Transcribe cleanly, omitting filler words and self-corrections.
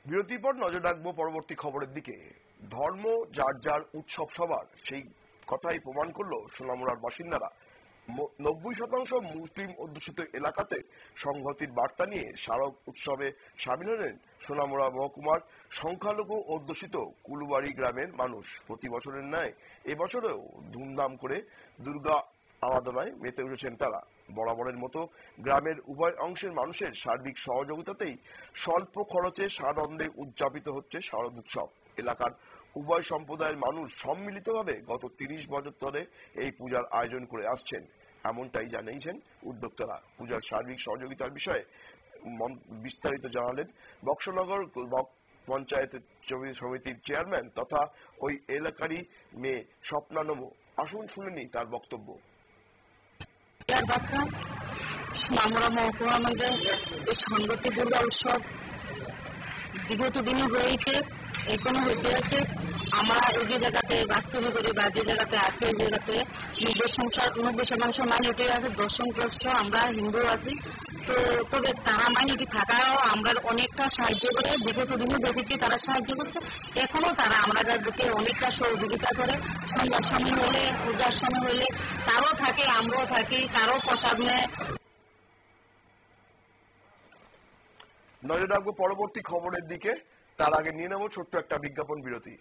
বিরতির পর নজর রাখবো পরবর্তী খবরের দিকে। ধর্ম যার যার, উৎসব সবার, সেই কথাই প্রমাণ করলো সোনামুড়ার বাসিন্দারা। 90% মুসলিম অধ্যুষিত এলাকাতে সংহতির বার্তা নিয়ে শারদ উৎসবে সামিল হলেন সোনামুড়া মহকুমার সংখ্যালঘু অধ্যুষিত কুলুবাড়ি গ্রামের মানুষ। প্রতি বছরের ন্যায় এবছরেও ধুমধাম করে দুর্গা আরাধনায় মেতে উঠেছেন তারা। বরাবরের মতো গ্রামের উভয় অংশের মানুষের সার্বিক সহযোগিতাতেই স্বল্প খরচে সানন্দে উদযাপিত হচ্ছে শারদ উৎসব। এলাকার উভয় সম্প্রদায়ের মানুষ সম্মিলিতভাবে গত 30 বছর ধরে এই পূজার আয়োজন করে আসছেন, এমনটাই জানিয়েছেন উদ্যোক্তারা। পূজার সার্বিক সহযোগিতার বিষয়ে বিস্তারিত জানালেন বক্সনগর ব্লক পঞ্চায়েত সমিতির চেয়ারম্যান তথা ওই এলাকারই মেয়ে স্বপ্না নমো। আসুন শুনেনি তার বক্তব্য। সোনামুড়া মহকুমার মধ্যে এই সংগতি দুর্গা উৎসব বিগত দিনে হয়েছে, এখনো হইতে আছে। আমরা এই যে জায়গাতে বাস্তবে করি বা যে জায়গাতে আছে ওই জায়গাতে 90% মাইনরিটি আছে, 10% আমরা হিন্দু আছি। তো তবে তারা মাইনরিটি থাকাও আমরা অনেকটা সাহায্য করে, বিগত দিনে দেখেছি তারা সাহায্য করছে, এখনো তারা আমাদেরকে অনেকটা সহযোগিতা করে। সন্ধ্যার সময় হলে, পূজার সময় হলে তারাও থাকে, আমরাও থাকি, তারাও প্রসাদ নেয়। নজর রাখবো পরবর্তী খবরের দিকে, তার আগে নিয়ে নেব ছোট্ট একটা বিজ্ঞাপন বিরতি।